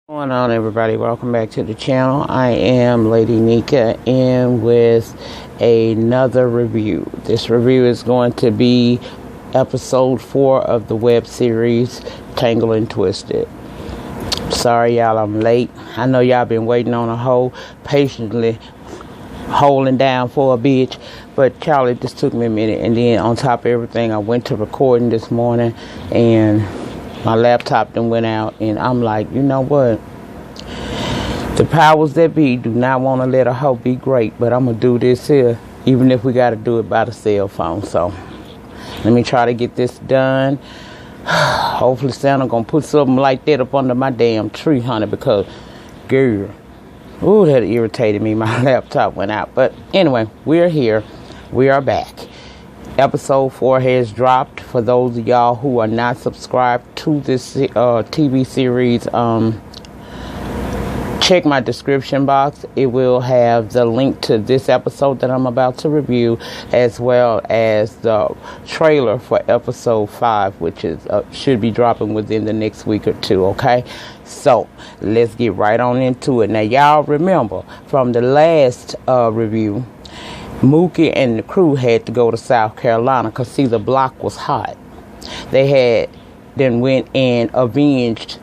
What's going on, everybody? Welcome back to the channel. I am Lady Nika and with another review. This review is going to be episode 4 of the web series Tangled and Twisted. Sorry y'all, I'm late. I know y'all been waiting on a hoe, patiently holding down for a bitch, but Charlie, just took me a minute. And then on top of everything, I went to recording this morning and my laptop then went out, and I'm like, you know what? The powers that be do not want to let a hoe be great, but I'm going to do this here, even if we got to do it by the cell phone. So, let me try to get this done. Hopefully Santa going to put something like that up under my damn tree, honey, because, girl, ooh, that irritated me. My laptop went out. But anyway, we're here. We are back. Episode 4 has dropped. For those of y'all who are not subscribed to this TV series, check my description box. It will have the link to this episode that I'm about to review, as well as the trailer for episode 5, which is should be dropping within the next week or two. Okay, so let's get right on into it. Now, y'all remember from the last review, Mookie and the crew had to go to South Carolina because, see, the block was hot. They had then went and avenged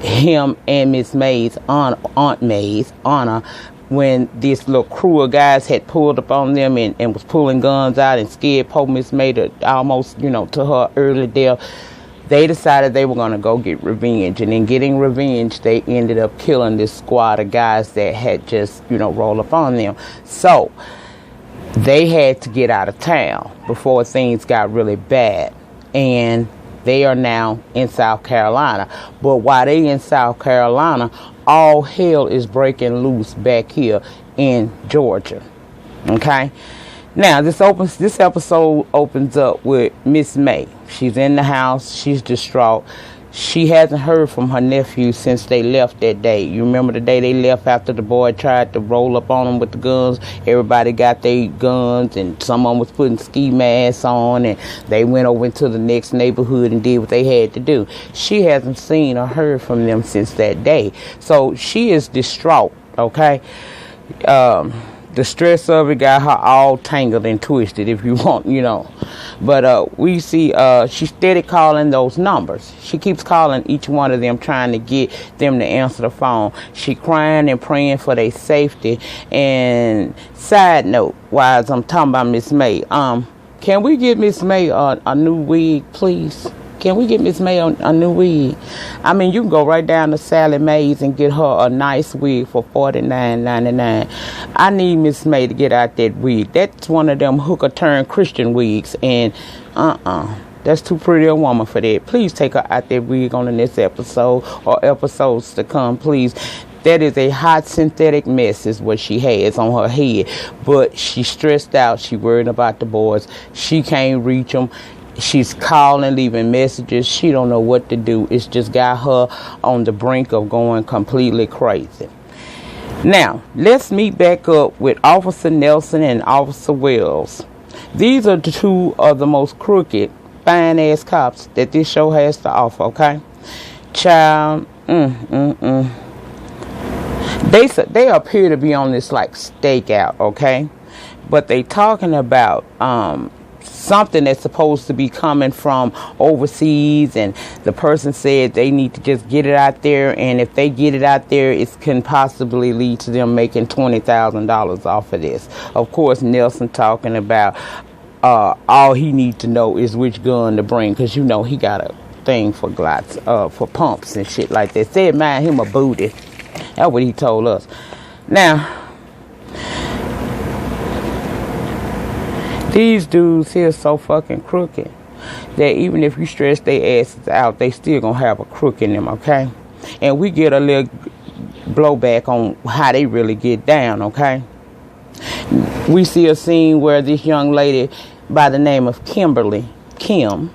him and Miss May's Aunt May's honor when this little crew of guys had pulled up on them and was pulling guns out and scared poor Miss May to almost, to her early death. They decided they were going to go get revenge, and in getting revenge, they ended up killing this squad of guys that had just, rolled up on them. So they had to get out of town before things got really bad, and they are now in South Carolina. But while they in South Carolina, all hell is breaking loose back here in Georgia. Okay? Now, this episode opens up with Miss May. She's in the house. She's distraught. She hasn't heard from her nephew since they left that day. You remember the day they left after the boy tried to roll up on them with the guns? Everybody got their guns, and someone was putting ski masks on, and they went over into the next neighborhood and did what they had to do. She hasn't seen or heard from them since that day. So she is distraught, okay? The stress of it got her all tangled and twisted, if you want, But we see she's steady calling those numbers. She keeps calling each one of them, trying to get them to answer the phone. She crying and praying for their safety. And side note, while I'm talking about Miss May, can we get Miss May a new wig, please? Can we get Miss May a new wig? I mean, you can go right down to Sally Mae's and get her a nice wig for $49.99. I need Miss May to get out that wig. That's one of them hooker turn Christian wigs, and that's too pretty a woman for that. Please take her out that wig on the next episode or episodes to come, please. That is a hot synthetic mess is what she has on her head. But she's stressed out. She worried about the boys. She can't reach them. She's calling, leaving messages. She don't know what to do. It's just got her on the brink of going completely crazy. Now, let's meet back up with Officer Nelson and Officer Wells. These are the two of the most crooked, fine-ass cops that this show has to offer, okay? Child, They appear to be on this, like, stakeout, okay? But they talking about, something that's supposed to be coming from overseas, and the person said they need to just get it out there, and if they get it out there, it can possibly lead to them making $20,000 off of this. Of course, Nelson talking about all he needs to know is which gun to bring, because he got a thing for glots, for pumps and shit like that. Said mind him a booty. That's what he told us. Now, these dudes here so fucking crooked that even if you stretch their asses out, they still gonna have a crook in them, okay? And we get a little blowback on how they really get down, okay? We see a scene where this young lady by the name of Kim,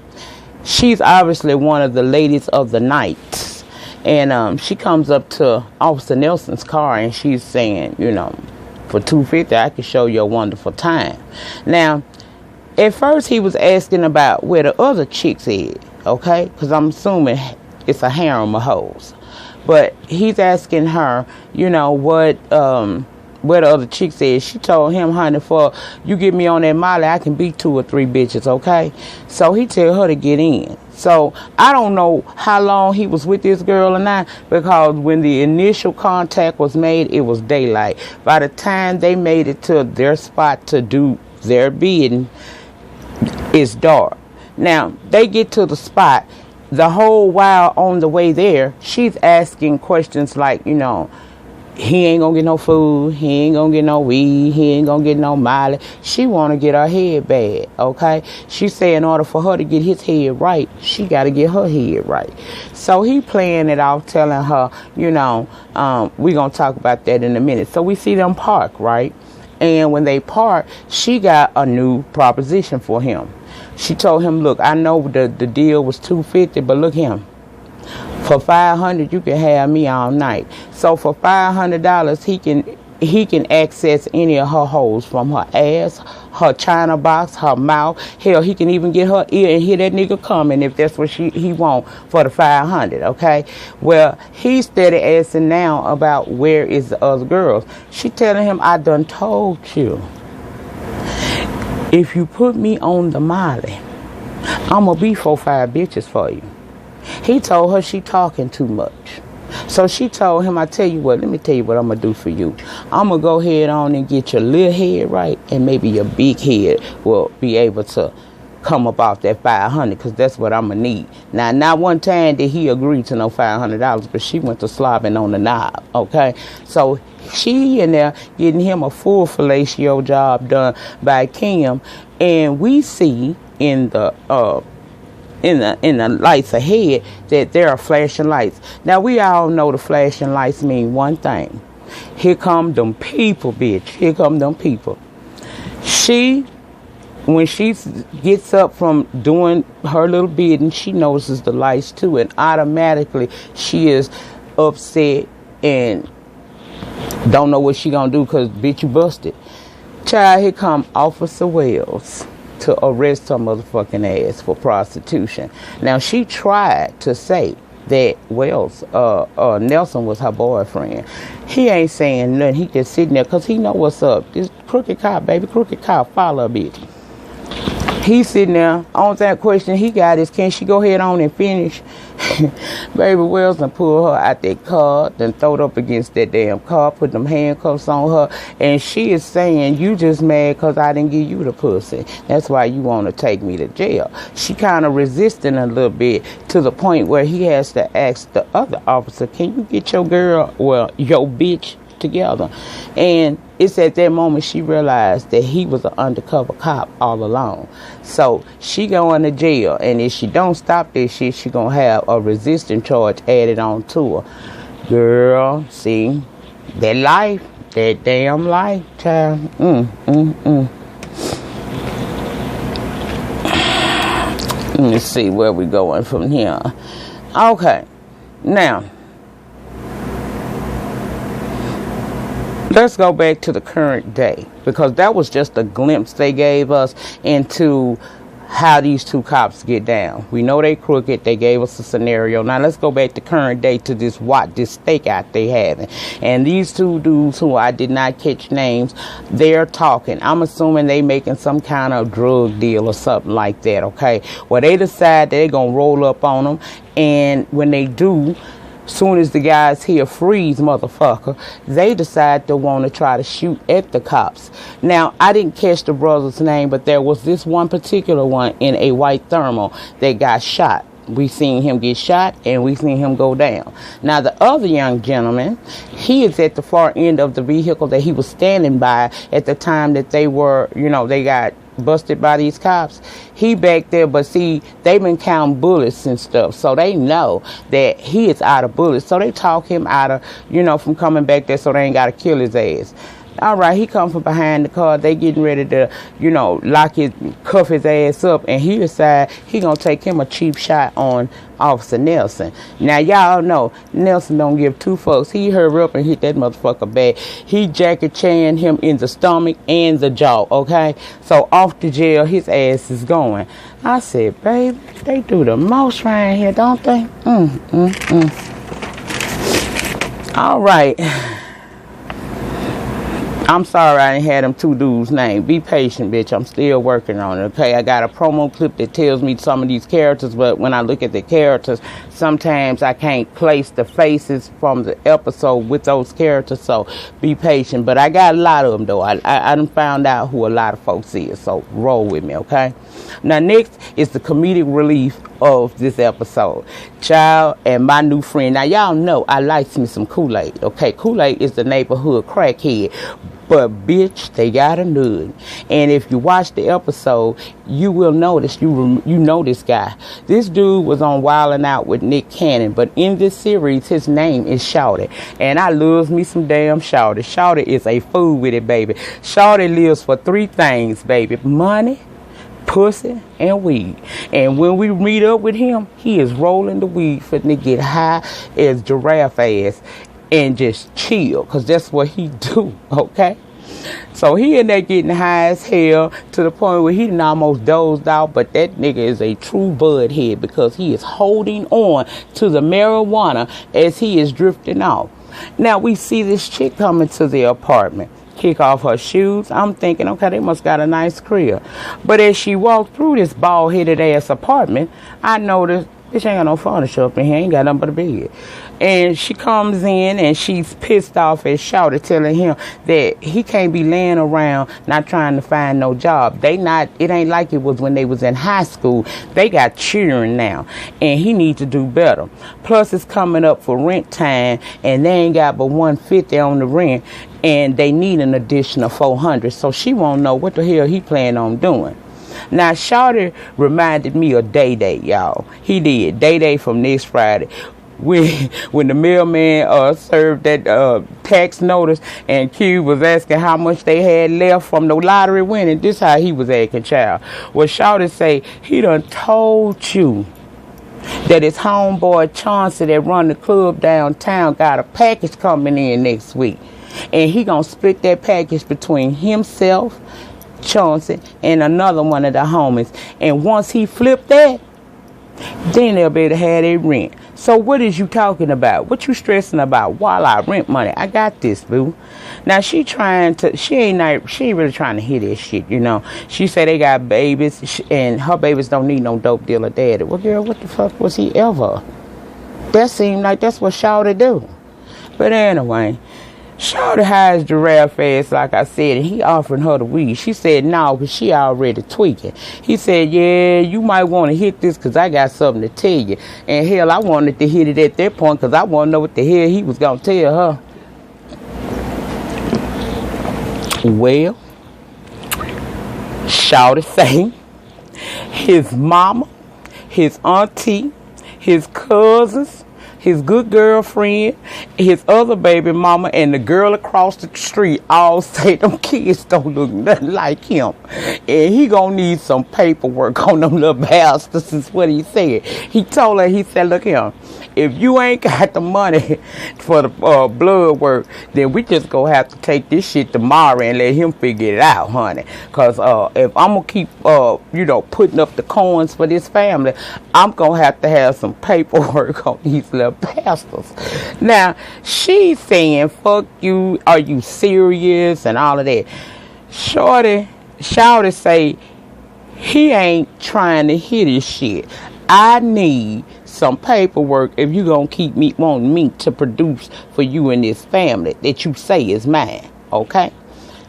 she's obviously one of the ladies of the night. And she comes up to Officer Nelson's car and she's saying, for $250, I can show you a wonderful time. Now, at first he was asking about where the other chicks is, okay? Because I'm assuming it's a harem of hoes. But he's asking her, what the other chick said. She told him, honey, for you get me on that Molly, I can beat 2 or 3 bitches, okay? So he tell her to get in. So I don't know how long he was with this girl or not, because when the initial contact was made, it was daylight. By the time they made it to their spot to do their bidding, it's dark. Now, they get to the spot. The whole while on the way there, she's asking questions like, he ain't gonna get no food, he ain't gonna get no weed, he ain't gonna get no Molly. She wanna get her head bad, okay? She say in order for her to get his head right, she gotta get her head right. So he playing it off, telling her, we gonna talk about that in a minute. So we see them park, right? And when they park, she got a new proposition for him. She told him, look, I know the deal was $250, but look him. For $500, you can have me all night. So for $500, he can access any of her holes, from her ass, her china box, her mouth. Hell, he can even get her ear and hear that nigga coming if that's what he want for the $500. Okay. Well, he's steady asking now about where is the other girls. She telling him, I done told you, if you put me on the Molly, I'm gonna be 4 or 5 bitches for you. He told her she talking too much. So she told him, I tell you what, let me tell you what I'm going to do for you. I'm going to go ahead on and get your little head right, and maybe your big head will be able to come about that $500, because that's what I'm going to need. Now, not one time did he agree to no $500, but she went to slobbing on the knob, okay? So she in there getting him a full fellatio job done by Kim, and we see in the lights ahead that there are flashing lights. Now, we all know the flashing lights mean one thing. Here come them people, bitch. Here come them people. When she gets up from doing her little bidding, she notices the lights too, and automatically she is upset and don't know what she gonna do, because bitch, you busted. Child, here come Officer Wells to arrest her motherfucking ass for prostitution. Now, she tried to say that Wells, Nelson was her boyfriend. He ain't saying nothing. He just sitting there because he know what's up. This crooked cop, baby, crooked cop, follow a bitch. He's sitting there. On that question he got is, can she go ahead on and finish? Baby Wells done pull her out that car, then throw it up against that damn car, put them handcuffs on her, and she is saying, you just mad because I didn't give you the pussy. That's why you want to take me to jail. She kind of resisting a little bit, to the point where he has to ask the other officer, can you get your your bitch together? And it's at that moment she realized that he was an undercover cop all along. So she going to jail, and if she don't stop this shit, she gonna have a resisting charge added on to her. Girl, see, that life, that damn life, child. Let me see where we going from here. Okay, now let's go back to the current day, because that was just a glimpse they gave us into how these two cops get down. We know they crooked. They gave us a scenario. Now let's go back to current day, to this stakeout they having. And these two dudes, who I did not catch names, they're talking. I'm assuming they making some kind of drug deal or something like that, okay? Well, they decide they're going to roll up on them. And when they do, soon as the guys hear freeze, motherfucker, they decide to want to try to shoot at the cops. Now, I didn't catch the brother's name, but there was this one particular one in a white thermal that got shot. We seen him get shot, and we seen him go down. Now, the other young gentleman, he is at the far end of the vehicle that he was standing by at the time that they were, they got busted by these cops. He back there, but see, they've been counting bullets and stuff, so they know that he is out of bullets. So they talk him out of, from coming back there, so they ain't got to kill his ass. All right, he come from behind the car. They getting ready to, cuff his ass up, and he decide he gonna take him a cheap shot on Officer Nelson. Now, y'all know Nelson don't give two fucks. He hurry up and hit that motherfucker back. He Jackie Chan him in the stomach and the jaw, okay? So off to jail, his ass is going. I said, baby, they do the most right here, don't they? All right. I'm sorry I didn't have them two dudes' name. Be patient, bitch. I'm still working on it, okay? I got a promo clip that tells me some of these characters, but when I look at the characters, sometimes I can't place the faces from the episode with those characters, so be patient. But I got a lot of them, though. I done found out who a lot of folks is, so roll with me, okay? Now, next is the comedic relief of this episode. Child and my new friend. Now, y'all know I like me some Kool-Aid, okay? Kool-Aid is the neighborhood crackhead. But, bitch, they got a nut. And if you watch the episode, you will notice, you know this guy. This dude was on Wildin' Out with Nick Cannon. But in this series, his name is Shawty. And I love me some damn Shawty. Shawty is a fool with it, baby. Shawty lives for three things, baby. Money, pussy, and weed. And when we meet up with him, he is rolling the weed for to get high as giraffe ass and just chill, because that's what he do, okay? So he in there getting high as hell to the point where he done almost dozed out, but that nigga is a true bud head because he is holding on to the marijuana as he is drifting off. Now we see this chick coming to the apartment, kick off her shoes. I'm thinking, okay, they must got a nice crib. But as she walked through this bald-headed ass apartment, I noticed bitch ain't got no furniture up in here, ain't got nothing but a bed. And she comes in and she's pissed off and shouted, telling him that he can't be laying around not trying to find no job. It ain't like it was when they was in high school. They got children now and he needs to do better. Plus it's coming up for rent time and they ain't got but $150 on the rent and they need an additional $400. So she won't know what the hell he plan on doing. Now, Shawty reminded me of Day Day, y'all. He did. Day Day from Next Friday. When the mailman served that tax notice and Q was asking how much they had left from the lottery winning, this how he was acting, child. Well, Shawty say, he done told you that his homeboy Chauncey that run the club downtown got a package coming in next week. And he gonna split that package between himself, Chauncey, and another one of the homies. And once he flipped that, then they'll be able to have their rent. So what is you talking about? What you stressing about? While I rent money, I got this, boo. Now she ain't really trying to hit this shit, you know. She said they got babies and her babies don't need no dope dealer daddy. Well, girl, what the fuck was he ever? That seemed like that's what Shawty do. But anyway, Shawty hides giraffe ass, like I said, and he offering her the weed. She said no, because she already tweaking. He said, yeah, you might want to hit this because I got something to tell you. And hell, I wanted to hit it at that point because I want to know what the hell he was going to tell her. Well, Shawty say his mama, his auntie, his cousins, his good girlfriend, his other baby mama, and the girl across the street all say them kids don't look nothing like him. And he gonna need some paperwork on them little bastards, is what he said. He told her, he said, look here, if you ain't got the money for the blood work, then we just gonna have to take this shit tomorrow and let him figure it out, honey. Because if I'm gonna keep, putting up the coins for this family, I'm gonna have to have some paperwork on these little bastards. Now, she's saying, fuck you, are you serious, and all of that. Shawty say, he ain't trying to hit his shit. I need some paperwork if you gonna keep wanting me to produce for you and this family that you say is mine, okay?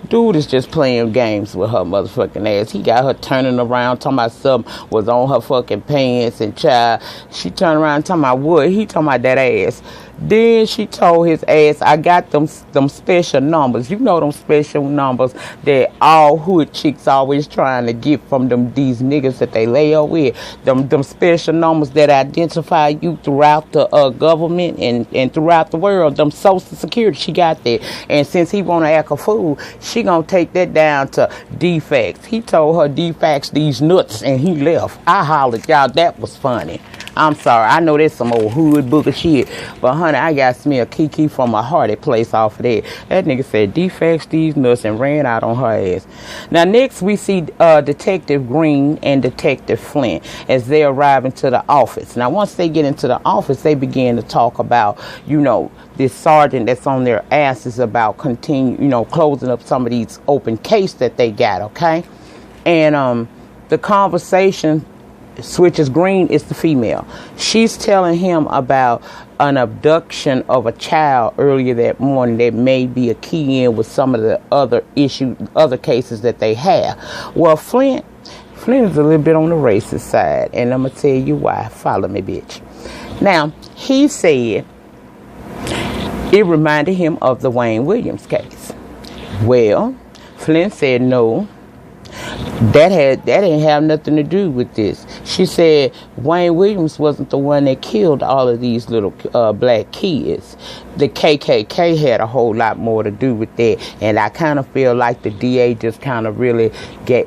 Dude is just playing games with her motherfucking ass. He got her turning around, talking about something was on her fucking pants, and child, she turned around talking about what? He talking about that ass. Then she told his ass, I got them special numbers. You know them special numbers that all hood chicks always trying to get from these niggas that they lay up with. Them special numbers that identify you throughout the government and throughout the world. Them social security, she got that. And since he want to act a fool, she gonna take that down to defects. He told her defects these nuts and he left. I hollered, y'all, that was funny. I'm sorry. I know that's some old hood book of shit. But, honey, I got me a Kiki from a Hardy place off of that. That nigga said, defects these nuts and ran out on her ass. Now, next we see Detective Green and Detective Flint as they arrive into the office. Now, once they get into the office, they begin to talk about, this sergeant that's on their asses about closing up some of these open case that they got, okay? And the conversation switches. Green is the female. She's telling him about an abduction of a child earlier that morning that may be a key in with some of the other cases that they have. Well, Flint is a little bit on the racist side, and I'm gonna tell you why. Follow me, bitch. Now, he said it reminded him of the Wayne Williams case. Well, Flint said no. That didn't have nothing to do with this. She said Wayne Williams wasn't the one that killed all of these little black kids. The KKK had a whole lot more to do with that, and I kind of feel like the DA just kind of really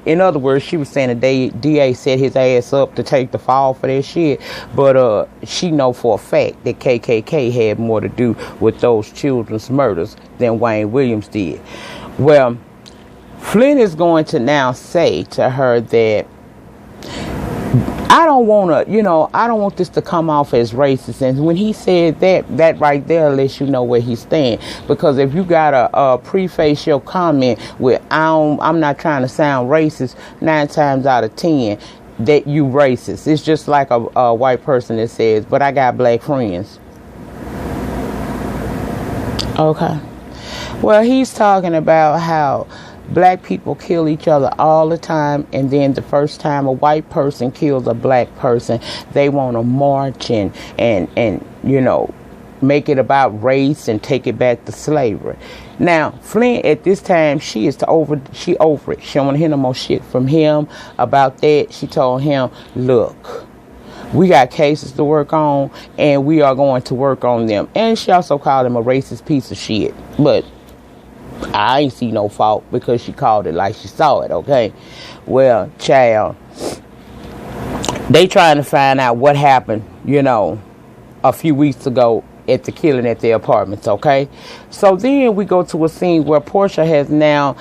in other words, she was saying the DA set his ass up to take the fall for that shit, but she know for a fact that KKK had more to do with those children's murders than Wayne Williams did. Well, Flint is going to now say to her that I don't want this to come off as racist. And when he said that right there lets you know where he stands. Because if you gotta preface your comment with I'm not trying to sound racist 9 times out of 10, that you racist. It's just like a white person that says, but I got black friends. Okay. Well, he's talking about how black people kill each other all the time, and then the first time a white person kills a black person, they want to march and make it about race and take it back to slavery. Now, Flint at this time, she over it. She don't want to hear no more shit from him about that. She told him, look, we got cases to work on, and we are going to work on them. And she also called him a racist piece of shit, but I ain't see no fault because she called it like she saw it, okay? Well, child, they trying to find out what happened, a few weeks ago at the killing at their apartments, okay? So then we go to a scene where Portia has now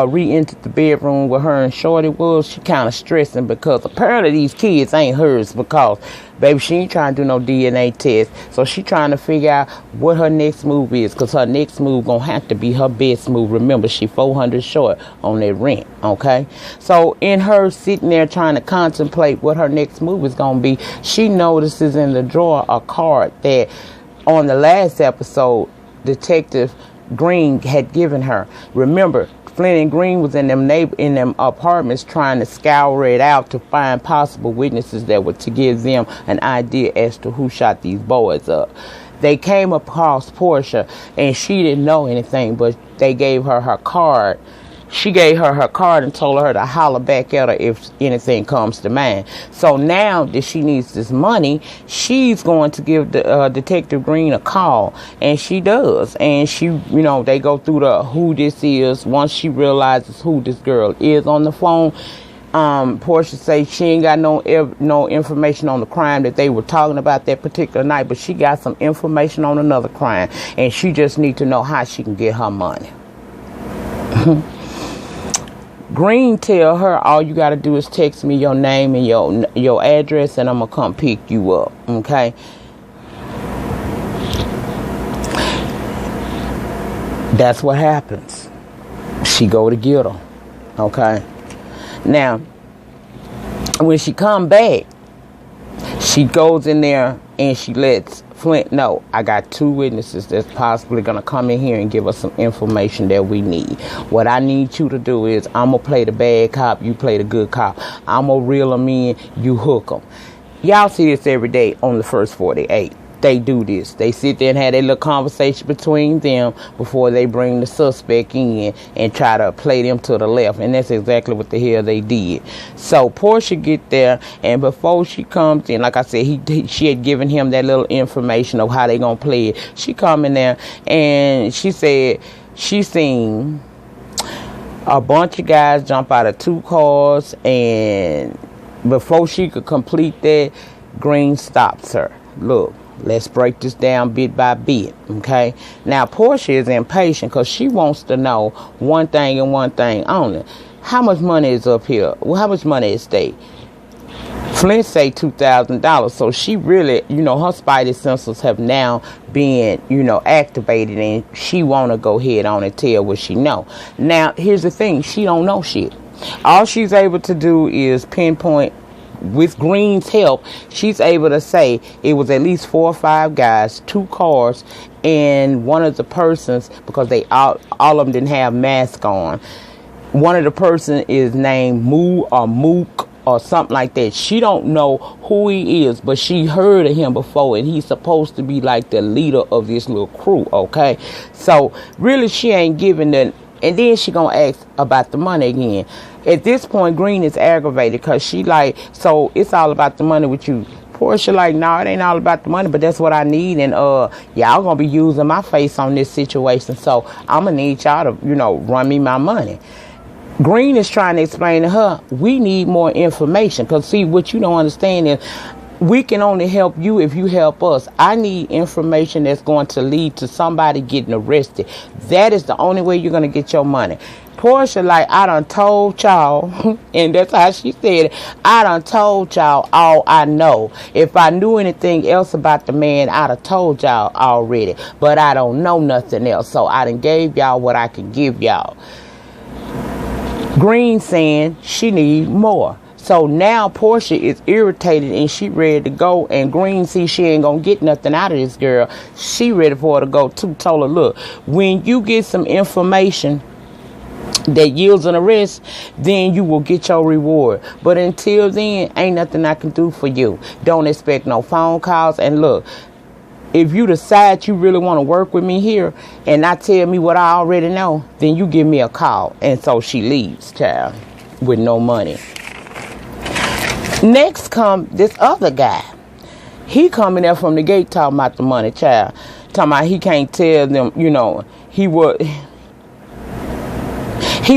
re-entered the bedroom where her and Shorty was. She kind of stressing because apparently these kids ain't hers because, baby, she ain't trying to do no DNA test. So she trying to figure out what her next move is, because her next move gonna have to be her best move. Remember, she $400 short on that rent, okay? So in her sitting there trying to contemplate what her next move is gonna be, she notices in the drawer a card that on the last episode Detective Green had given her. Remember, Flint and Green was in them apartments trying to scour it out to find possible witnesses that were to give them an idea as to who shot these boys up. They came across Portia and she didn't know anything, but they gave her her card. She gave her her card and told her to holler back at her if anything comes to mind. So now that she needs this money, she's going to give the Detective Green a call, and she does. And she, they go through the who this is. Once she realizes who this girl is on the phone, Portia says she ain't got no information on the crime that they were talking about that particular night, but she got some information on another crime, and she just need to know how she can get her money. Green tell her all you got to do is text me your name and your address, and I'm going to come pick you up, okay? That's what happens. She go to get her, okay? Now, when she come back, she goes in there and she lets Flint know, I got 2 witnesses that's possibly going to come in here and give us some information that we need. What I need you to do is, I'm going to play the bad cop, you play the good cop. I'm going to reel them in, you hook them. Y'all see this every day on the first 48. They do this. They sit there and have their little conversation between them before they bring the suspect in and try to play them to the left. And that's exactly what the hell they did. So Portia get there, and before she comes in, like I said, she had given him that little information of how they gonna play it. She come in there and she said she seen a bunch of guys jump out of 2 cars, and before she could complete that, Green stops her. Look, let's break this down bit by bit, okay? Now, Portia is impatient because she wants to know one thing and one thing only. How much money is up here? Well, how much money is stake? Flint say $2,000. So she really, her spidey senses have now been, activated, and she want to go ahead on and tell what she know. Now, here's the thing. She don't know shit. All she's able to do is pinpoint. With Green's help, she's able to say it was at least 4 or 5 guys, 2 cars, and one of the persons, because they all of them didn't have masks on. One of the person is named Moo or Mook or something like that. She don't know who he is, but she heard of him before, and he's supposed to be like the leader of this little crew, okay? So really she ain't giving the, and then she gonna ask about the money again. At this point, Green is aggravated because she like, so it's all about the money with you. Portia like, no, it ain't all about the money, but that's what I need, and y'all gonna be using my face on this situation, so I'm gonna need y'all to, run me my money. Green is trying to explain to her, we need more information, because see, what you don't understand is, we can only help you if you help us. I need information that's going to lead to somebody getting arrested. That is the only way you're going to get your money. Portia like, I done told y'all, and that's how she said it, I done told y'all all I know. If I knew anything else about the man, I'd have told y'all already. But I don't know nothing else, so I done gave y'all what I could give y'all. Green saying she need more. So now Portia is irritated and she ready to go, and Green see she ain't gonna get nothing out of this girl. She ready for her to go too. Told her, look, when you get some information that yields an arrest, then you will get your reward. But until then, ain't nothing I can do for you. Don't expect no phone calls. And look, if you decide you really want to work with me here and not tell me what I already know, then you give me a call. And so she leaves, child, with no money. Next come this other guy. He coming there from the gate talking about the money, child. Talking about he can't tell them, he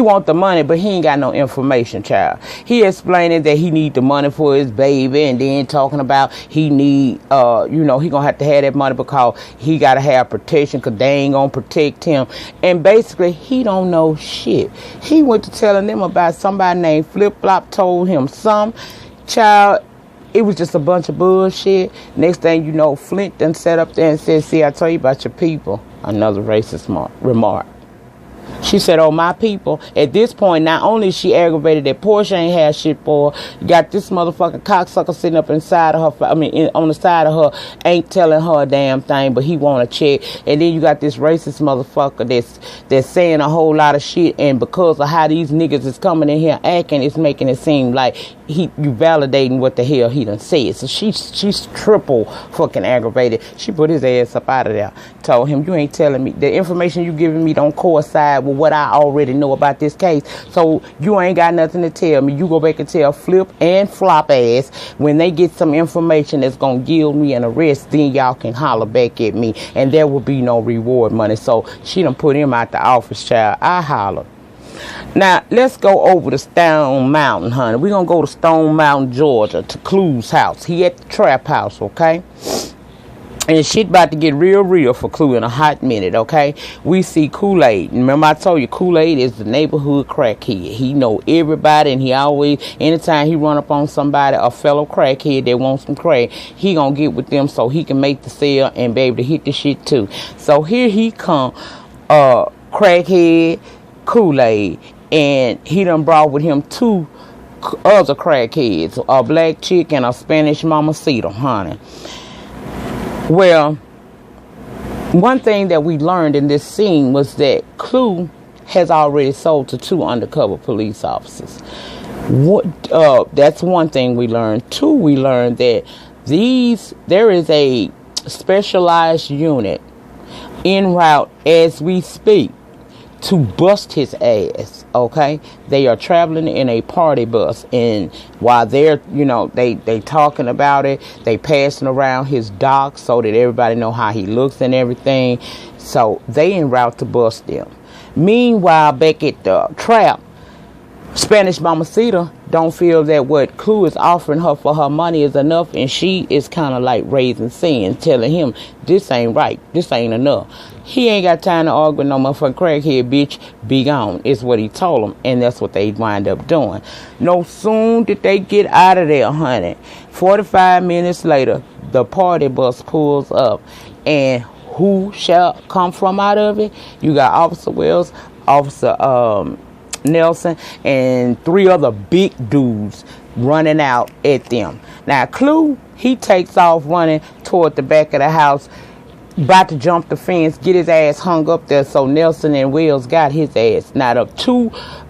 want the money, but he ain't got no information, child. He explaining that he need the money for his baby, and then talking about he need, he gonna have to have that money because he gotta have protection because they ain't gonna protect him. And basically, he don't know shit. He went to telling them about somebody named Flip Flop told him some, child. It was just a bunch of bullshit. Next thing you know, Flint done sat up there and said, see, I told you about your people. Another racist remark. She said, oh, my people. At this point, not only is she aggravated that Portia ain't had shit for her, you got this motherfucking cocksucker sitting up inside of her, on the side of her, ain't telling her a damn thing, but he want to check. And then you got this racist motherfucker that's saying a whole lot of shit, and because of how these niggas is coming in here acting, it's making it seem like you validating what the hell he done said. So she's triple fucking aggravated. She put his ass up out of there. Told him, you ain't telling me. The information you giving me don't coincide with what I already know about this case. So you ain't got nothing to tell me. You go back and tell Flip and Flop ass when they get some information that's going to yield me an arrest, then y'all can holler back at me. And there will be no reward money. So she done put him out the office, child. I holler. Now, let's go over to Stone Mountain, honey. We're going to go to Stone Mountain, Georgia, to Clue's house. He at the trap house, okay? And shit about to get real for Clue in a hot minute, okay? We see Kool-Aid. Remember I told you, Kool-Aid is the neighborhood crackhead. He know everybody, and he always, anytime he run up on somebody, a fellow crackhead that wants some crack, he gonna get with them so he can make the sale and be able to hit the shit too. So here he come, crackhead, Kool-Aid, and he done brought with him 2 other crackheads, a black chick and a Spanish mamacita, honey. Well, one thing that we learned in this scene was that Clue has already sold to 2 undercover police officers. That's one thing we learned. 2, we learned that there is a specialized unit en route as we speak to bust his ass, okay? They are traveling in a party bus, and while they're, they talking about it, they passing around his dock so that everybody know how he looks and everything. So they en route to bust them. Meanwhile, back at the trap, Spanish Mamacita don't feel that what Clue is offering her for her money is enough, and she is kind of like raising sin, telling him this ain't right, this ain't enough. He ain't got time to argue with no motherfucking crackhead, bitch. Be gone, is what he told them, and that's what they wind up doing. No soon did they get out of there, honey. 45 minutes later, the party bus pulls up, and who shall come from out of it? You got Officer Wells, Officer Nelson, and 3 other big dudes running out at them. Now Clue, he takes off running toward the back of the house, about to jump the fence, get his ass hung up there, so Nelson and Wells got his ass. Now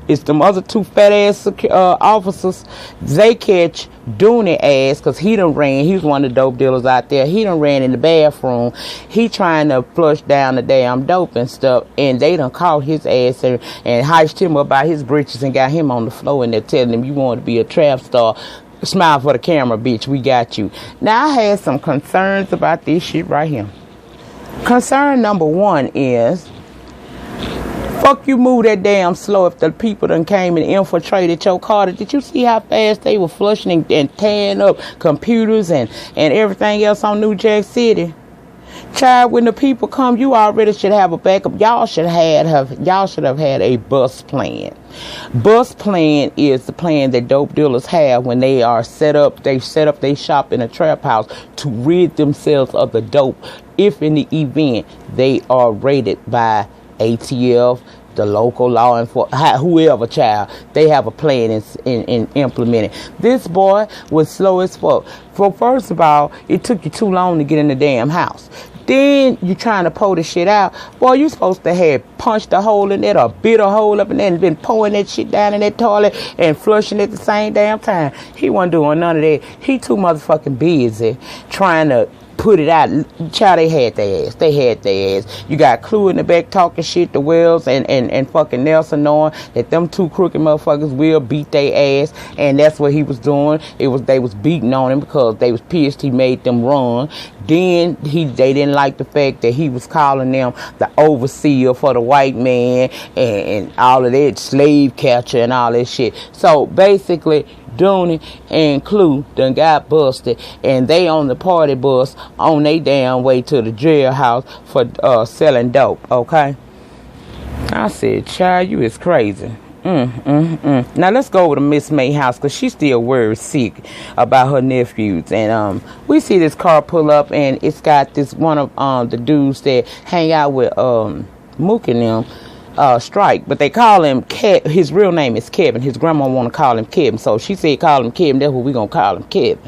it's them other 2 fat ass officers, they catch Dooney ass, because he done ran, he's one of the dope dealers out there, he done ran in the bathroom, he trying to flush down the damn dope and stuff, and they done caught his ass and heisted him up by his britches and got him on the floor, and they're telling him, you want to be a trap star, smile for the camera, bitch, we got you. Now I had some concerns about this shit right here. Concern number 1 is, fuck you move that damn slow if the people done came and infiltrated your car. Did you see how fast they were flushing and tearing up computers and everything else on New Jack City? Child, when the people come, you already should have a backup. Y'all should have had a bus plan. Bus plan is the plan that dope dealers have when they are set up their shop in a trap house to rid themselves of the dope if in the event they are raided by ATF, the local law enforcement, whoever, child. They have a plan in implementing. This boy was slow as fuck. First of all, it took you too long to get in the damn house. Then you trying to pull the shit out. Boy, you supposed to have punched a hole in it or bit a hole up in there and been pouring that shit down in that toilet and flushing at the same damn time. He wasn't doing none of that. He too motherfucking busy trying to put it out. Child, they had their ass. You got Clue in the back talking shit to Wells and fucking Nelson, knowing that them 2 crooked motherfuckers will beat their ass, and that's what he was doing. They was beating on him because they was pissed he made them run. Then they didn't like the fact that he was calling them the overseer for the white man and all of that, slave catcher and all that shit. So basically, Dooney and Clue done got busted, and they on the party bus on their damn way to the jailhouse for selling dope. Okay, I said, child, you is crazy. Now let's go over to Miss May house, because she's still worried sick about her nephews, and we see this car pull up, and it's got this one of the dudes that hang out with Mook and them. Strike, but they call him his real name is Kevin. His grandma want to call him Kevin, so she said call him Kevin. That's what we gonna call him, Kevin.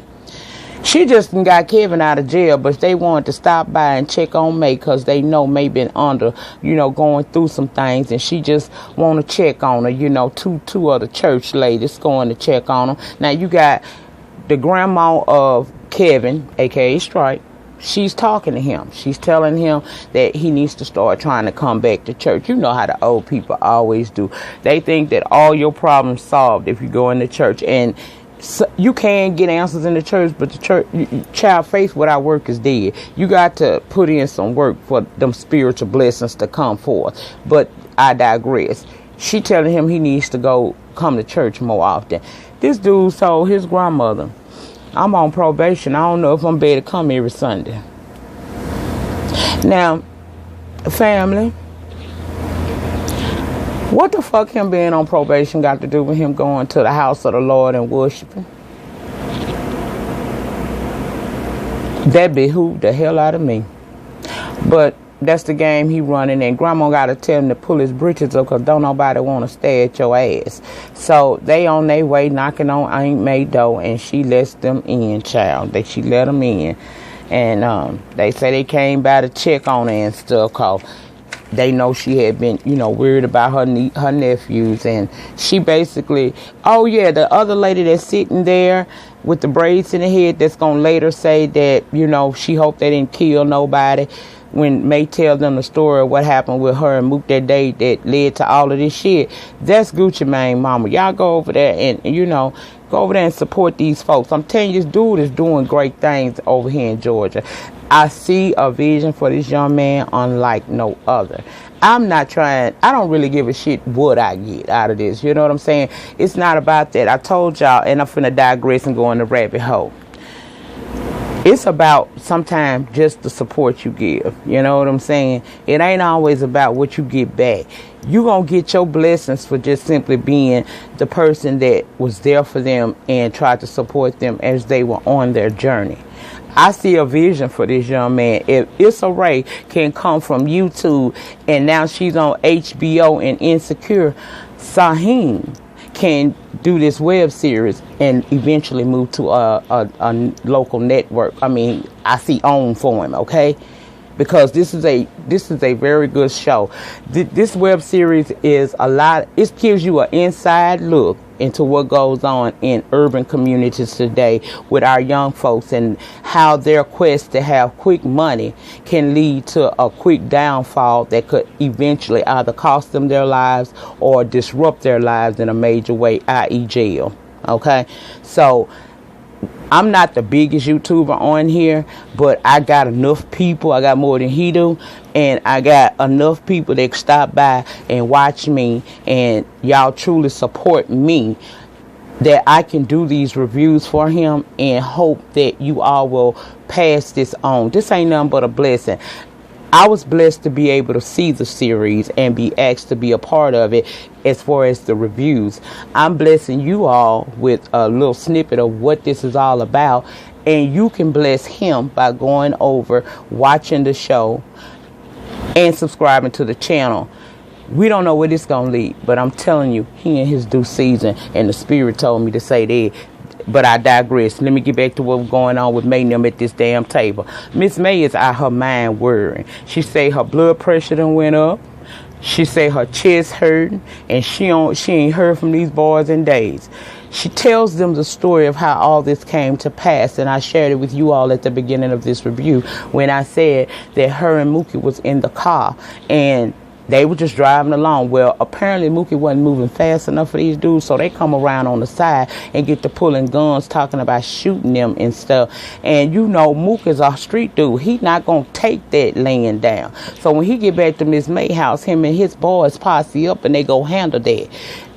She just got Kevin out of jail, but they wanted to stop by and check on May because they know May been under, going through some things, and she just want to check on her. Two other church ladies going to check on them. Now you got the grandma of Kevin, aka Strike. She's talking to him. She's telling him that he needs to start trying to come back to church. You know how the old people always do. They think that all your problems solved if you go into church. And so you can get answers in the church, but the church, child, faith without work is dead. You got to put in some work for them spiritual blessings to come forth. But I digress. She telling him he needs to come to church more often. This dude told his grandmother, I'm on probation. I don't know if I'm better to come every Sunday. Now, family, what the fuck him being on probation got to do with him going to the house of the Lord and worshiping? That behooved the hell out of me. But that's the game he running, and grandma got to tell him to pull his britches up because don't nobody want to stay at your ass. So they on their way knocking on Aunt May door, and she lets them in, child. She let them in, and they say they came by to check on her and stuff cause they know she had been, worried about her nephews. And she basically, the other lady that's sitting there with the braids in her head that's gonna later say that, she hoped they didn't kill nobody. when May tells them the story of what happened with her and Mook that day that led to all of this shit, that's Gucci Mane mama. Y'all go over there and go over there and support these folks. I'm telling you, this dude is doing great things over here in Georgia. I see a vision for this young man unlike no other. I don't really give a shit what I get out of this. You know what I'm saying? It's not about that. I told y'all, and I'm finna digress and go in the rabbit hole. It's about sometimes just the support you give. You know what I'm saying? It ain't always about what you get back. You gonna get your blessings for just simply being the person that was there for them and tried to support them as they were on their journey. I see a vision for this young man. If Issa Rae can come from YouTube and now she's on HBO and Insecure, Saheem can do this web series and eventually move to a local network. I mean, I see OWN for him, okay? Because this is a very good show. This web series is it gives you an inside look into what goes on in urban communities today with our young folks and how their quest to have quick money can lead to a quick downfall that could eventually either cost them their lives or disrupt their lives in a major way, i.e. jail. Okay? So I'm not the biggest YouTuber on here, but I got enough people. I got more than he do. And I got enough people that stop by and watch me. And y'all truly support me that I can do these reviews for him and hope that you all will pass this on. This ain't nothing but a blessing. I was blessed to be able to see the series and be asked to be a part of it as far as the reviews. I'm blessing you all with a little snippet of what this is all about. And you can bless him by going over, watching the show, and subscribing to the channel. We don't know where this going to lead, but I'm telling you, he in his due season, and the Spirit told me to say that. But I digress. Let me get back to what's going on with May and them at this damn table. Miss May is out her mind worrying. She say her blood pressure done went up. She say her chest hurting, and she ain't heard from these boys in days. She tells them the story of how all this came to pass, and I shared it with you all at the beginning of this review when I said that her and Mookie was in the car, and they were just driving along. Well, apparently Mookie wasn't moving fast enough for these dudes, so they come around on the side and get to pulling guns, talking about shooting them and stuff. And you know, Mook is a street dude. He not going to take that laying down. So when he get back to Miss May house, him and his boys posse up and they go handle that.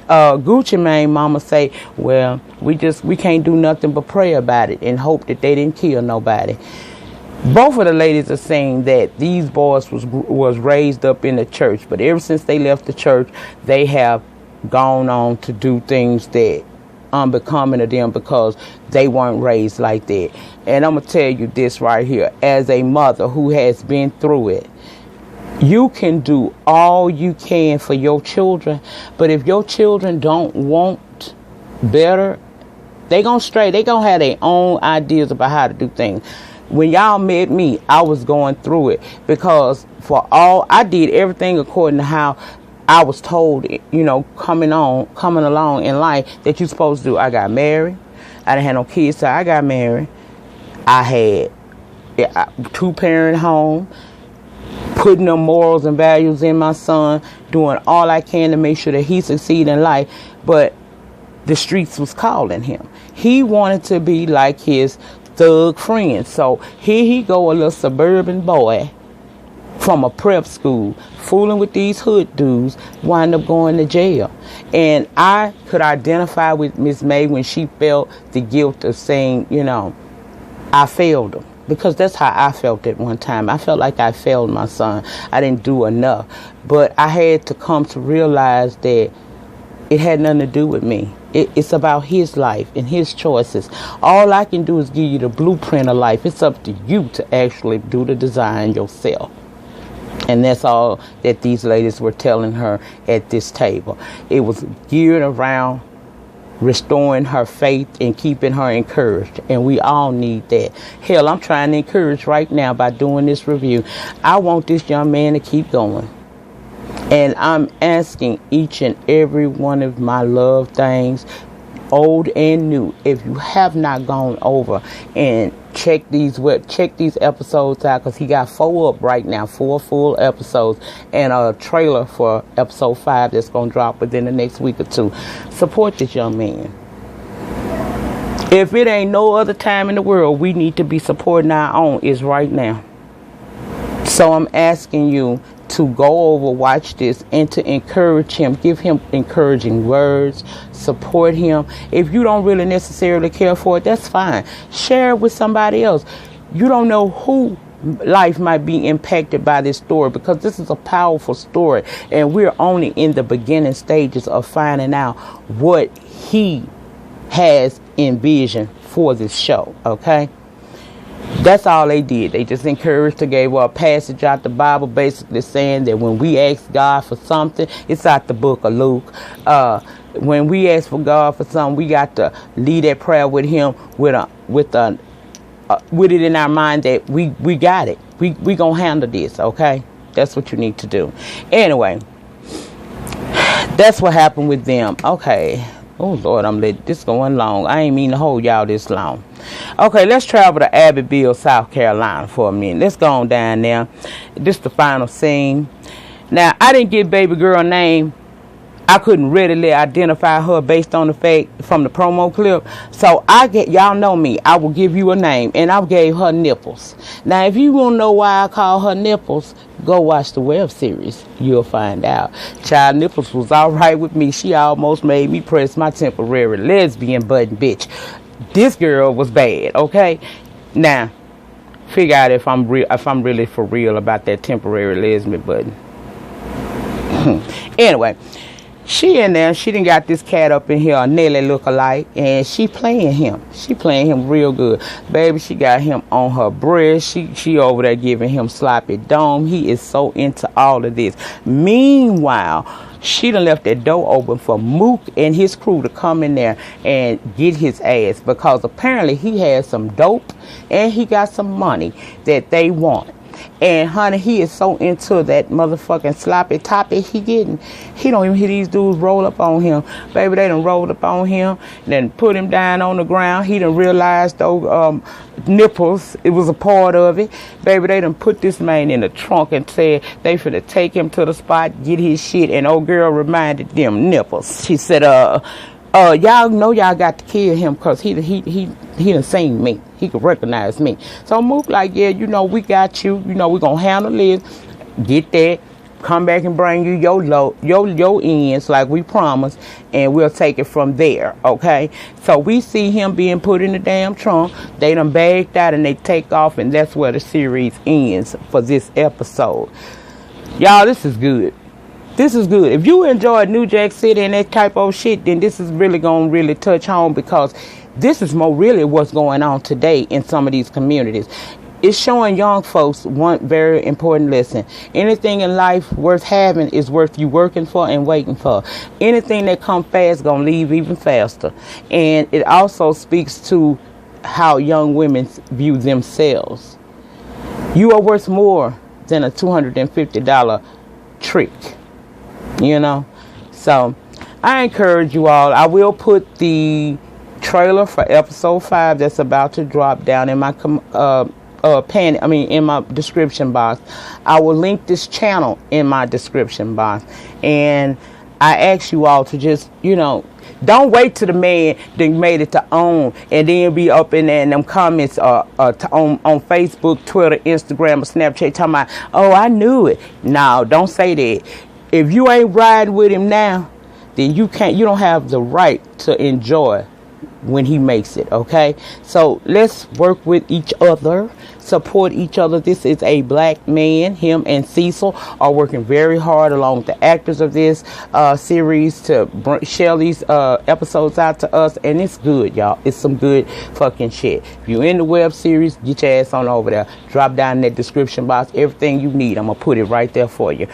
Gucci Mane mama say, well, we can't do nothing but pray about it and hope that they didn't kill nobody. Both of the ladies are saying that these boys was raised up in the church, but ever since they left the church, they have gone on to do things that unbecoming of them because they weren't raised like that. And I'm gonna tell you this right here, as a mother who has been through it, you can do all you can for your children, but if your children don't want better, they gonna have their own ideas about how to do things. When y'all met me, I was going through it because I did everything according to how I was told, you know, coming along in life that you're supposed to do. I got married. I didn't have no kids, so I got married. I had a 2-parent home, putting the morals and values in my son, doing all I can to make sure that he succeed in life. But the streets was calling him. He wanted to be like his thug friends. So here he go, a little suburban boy from a prep school, fooling with these hood dudes, wind up going to jail. And I could identify with Miss May when she felt the guilt of saying, you know, I failed him. Because that's how I felt at one time. I felt like I failed my son. I didn't do enough. But I had to come to realize that it had nothing to do with me. It's about his life and his choices. All I can do is give you the blueprint of life. It's up to you to actually do the design yourself. And that's all that these ladies were telling her at this table. It was geared around restoring her faith and keeping her encouraged. And we all need that. Hell, I'm trying to encourage right now by doing this review. I want this young man to keep going. And I'm asking each and every one of my love things, old and new. If you have not gone over and check these episodes out, because he got 4 up right now, 4 full episodes, and a trailer for episode 5 that's going to drop within the next week or 2. Support this young man. If it ain't no other time in the world we need to be supporting our own, is right now. So I'm asking you to go over, watch this, and to encourage him. Give him encouraging words. Support him. If you don't really necessarily care for it, that's fine. Share it with somebody else. You don't know who life might be impacted by this story, because this is a powerful story, and we're only in the beginning stages of finding out what he has envisioned for this show. Okay? That's all they did. They just encouraged her, gave her a passage out the Bible, basically saying that when we ask God for something, it's out the book of Luke. When we ask for God for something, we got to lead that prayer with him with it in our mind that we got it. We gonna handle this. Okay, that's what you need to do. Anyway, that's what happened with them. Okay. Oh Lord, I'm letting this going long. I ain't mean to hold y'all this long. Okay, let's travel to Abbeville, South Carolina for a minute. Let's go on down there. This is the final scene. Now, I didn't get baby girl name. I couldn't readily identify her based on the fact from the promo clip. So y'all know me. I will give you a name, and I gave her Nipples. Now, if you want to know why I call her Nipples, go watch the web series. You'll find out. Child, Nipples was all right with me. She almost made me press my temporary lesbian button, bitch. This girl was bad. Okay, now figure out if I'm really for real about that temporary lesbian button. Anyway. She in there, she done got this cat up in here, a Nelly look-alike, and she playing him. She playing him real good. Baby, she got him on her breast. She over there giving him sloppy dome. He is so into all of this. Meanwhile, she done left that door open for Mook and his crew to come in there and get his ass, because apparently he has some dope and he got some money that they want. And honey, he is so into that motherfucking sloppy toppy he getting. He don't even hear these dudes roll up on him. Baby, they done rolled up on him, then put him down on the ground. He done realized those nipples, it was a part of it. Baby, they done put this man in the trunk and said they finna take him to the spot, get his shit. And old girl reminded them nipples. She said, y'all know y'all got to kill him, because he done seen me. He could recognize me. So Mook like, yeah, you know, we got you. You know, we gonna handle this. Get that. Come back and bring you your ends like we promised, and we'll take it from there. Okay. So we see him being put in the damn trunk. They done bagged out and they take off, and that's where the series ends for this episode. Y'all, this is good. This is good. If you enjoyed New Jack City and that type of shit, then this is really going to really touch home, because this is more really what's going on today in some of these communities. It's showing young folks one very important lesson. Anything in life worth having is worth you working for and waiting for. Anything that comes fast going to leave even faster. And it also speaks to how young women view themselves. You are worth more than a $250 trick. You know, so I encourage you all. I will put the trailer for episode 5 that's about to drop down in my in my description box. I will link this channel in my description box, and I ask you all to just, you know, don't wait till the man that made it to own and then be up in there in them comments on Facebook, Twitter, Instagram, or Snapchat talking about, oh, I knew it. No, don't say that. If you ain't riding with him now, then you don't have the right to enjoy when he makes it. Okay, so let's work with each other, support each other. This is a black man. Him and Cecil are working very hard along with the actors of this series to share these episodes out to us, and it's good, y'all. It's some good fucking shit. If you're in the web series, get your ass on over there. Drop down in that description box everything you need. I'm gonna put it right there for you.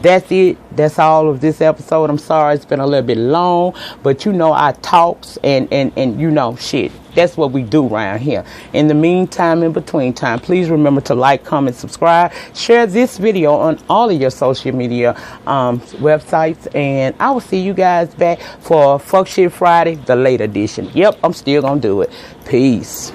That's it. That's all of this episode. I'm sorry it's been a little bit long, but you know our talks and you know, shit. That's what we do around here. In the meantime, in between time, please remember to like, comment, subscribe, share this video on all of your social media websites, and I will see you guys back for Fuck Shit Friday, the late edition. Yep, I'm still gonna do it. Peace.